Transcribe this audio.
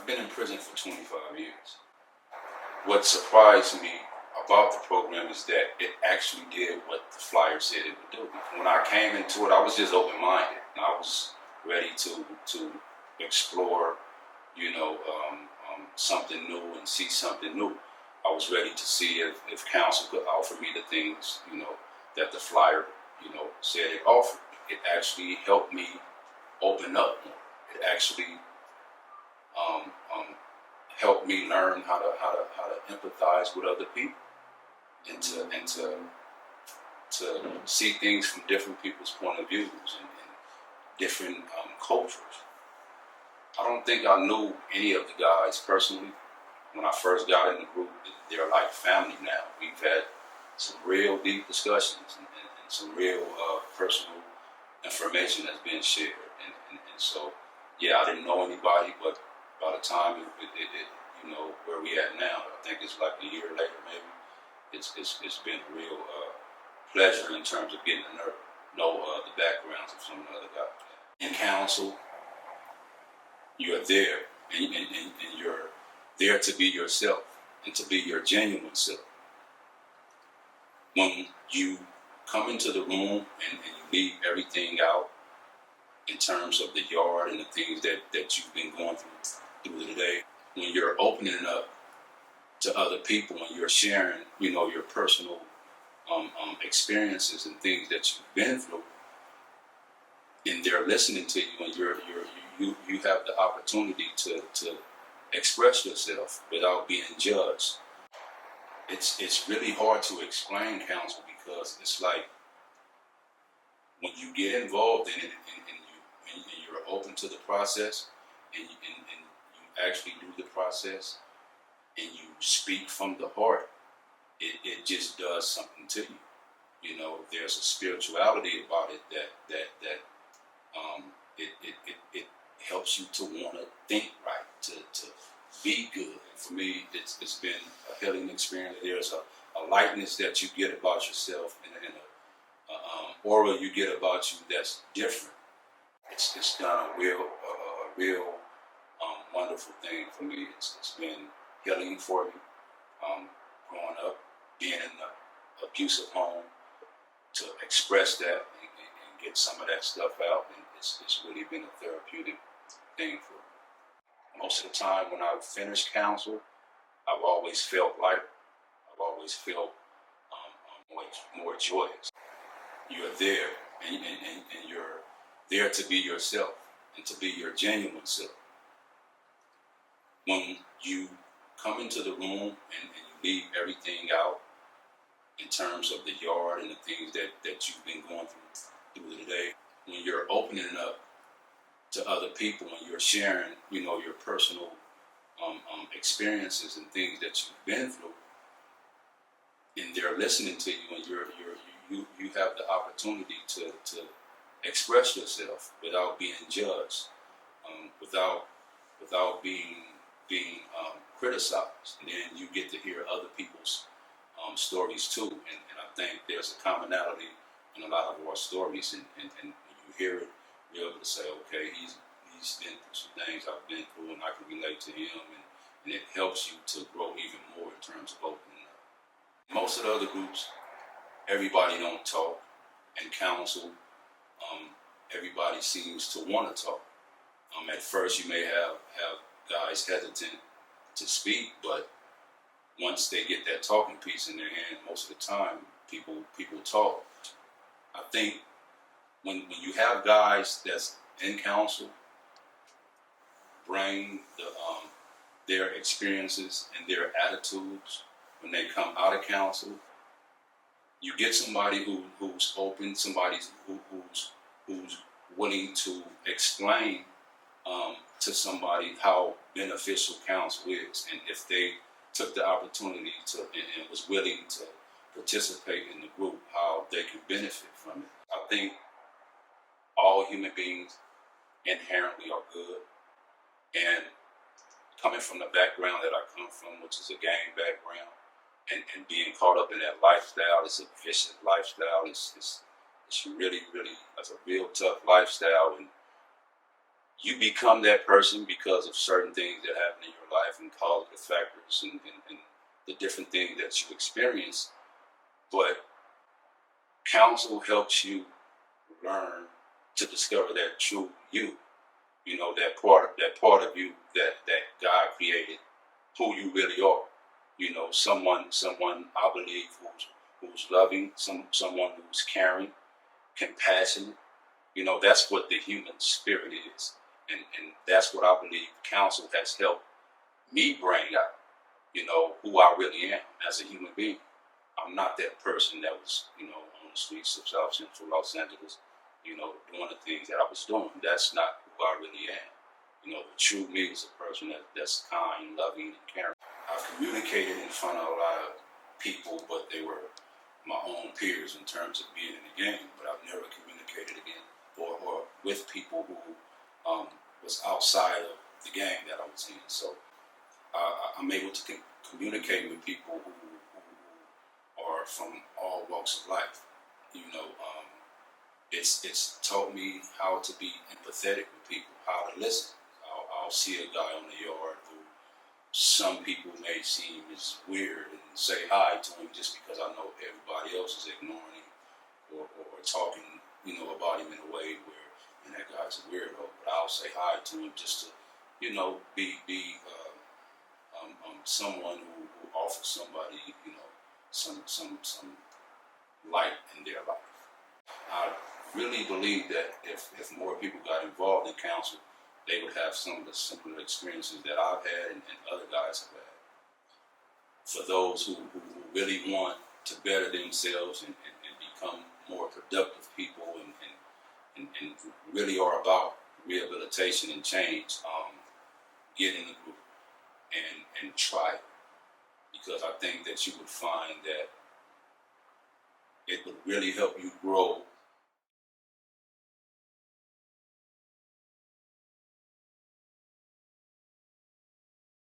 been in prison for 25 years. What surprised me about the program is that it actually did what the flyer said it would do. When I came into it, I was just open-minded. I was ready to explore, something new and see something new. I was ready to see if council could offer me the things, that the flyer, said it offered. It actually helped me open up more. It actually helped me learn how to empathize with other people and to see things from different people's point of views and different cultures. I don't think I knew any of the guys personally. When I first got in the group, they're like family now. We've had some real deep discussions and some real personal information that's been shared. And so, yeah, I didn't know anybody, but by the time where we at now, I think it's like a year later maybe, it's been a real pleasure in terms of getting to know the backgrounds of some of the other guys. In council, you're there, and you're there to be yourself and to be your genuine self. When you come into the room and you leave everything out in terms of the yard and the things that you've been going through the day, when you're opening up to other people and you're sharing, your personal experiences and things that you've been through, and they're listening to you, and you have the opportunity to express yourself without being judged. It's really hard to explain counsel because it's like when you get involved in it and you're open to the process and you actually do the process and you speak from the heart, it just does something to you. There's a spirituality about it that it helps you to want to think right, to be good. And for me, it's been a healing experience. There's a lightness that you get about yourself and a aura you get about you that's different. It's done a real wonderful thing for me. It's been healing for me. Growing up, being in an abusive home, to express that and get some of that stuff out, and it's really been a therapeutic thing for me. Most of the time when I've finished counsel, I've always felt lighter. I've always felt more joyous. You're there, and you're there to be yourself and to be your genuine self. When you come into the room and you leave everything out in terms of the yard and the things that you've been going through the day, when you're opening up to other people and you're sharing, your personal experiences and things that you've been through, and they're listening to you, and you have the opportunity to express yourself without being judged, without being criticized. And then you get to hear other people's stories too, and I think there's a commonality in a lot of our stories, and when you hear it, you're able to say, okay, he's been through some things I've been through, and I can relate to him, and it helps you to grow even more in terms of opening up. Most of the other groups, everybody don't talk. In council, everybody seems to want to talk. At first, you may have guys hesitant to speak, but once they get that talking piece in their hand, most of the time, people talk. I think when you have guys that's in council bring their experiences and their attitudes when they come out of council, you get somebody who's open, somebody who's willing to explain to somebody how beneficial counsel is, and if they took the opportunity to and was willing to participate in the group, how they can benefit from it. I think all human beings inherently are good, and coming from the background that I come from, which is a gang background, and being caught up in that lifestyle, it's a vicious lifestyle. It's really, it's a real tough lifestyle, and you become that person because of certain things that happen in your life and causative factors and the different things that you experience. But counsel helps you learn to discover that true you. You know, that part of you that God created, who you really are. You know, someone I believe who's loving, someone who's caring, compassionate. You know, that's what the human spirit is. And that's what I believe counsel has helped me bring out, you know, who I really am as a human being. I'm not that person that was, you know, on the streets of South Central Los Angeles, you know, doing the things that I was doing. That's not who I really am. You know, the true me is a person that's kind, loving, and caring. I've communicated in front of a lot of people, but they were my own peers in terms of being in the game. But I've never communicated again or with people who was outside of the game that I was in. So I'm able to communicate with people who are from all walks of life. You know, it's taught me how to be empathetic with people, how to listen. I'll see a guy on the yard who some people may seem as weird and say hi to him just because I know everybody else is ignoring him or talking, you know, about him in a way where, and that guy's a weirdo. But I'll say hi to him just to, you know, be someone who offers somebody, you know, some light in their life. I really believe that if more people got involved in counsel, they would have some of the similar experiences that I've had and other guys have had. For those who really want to better themselves and become more productive people and really are about rehabilitation and change, get in the group and try it. Because I think that you would find that it would really help you grow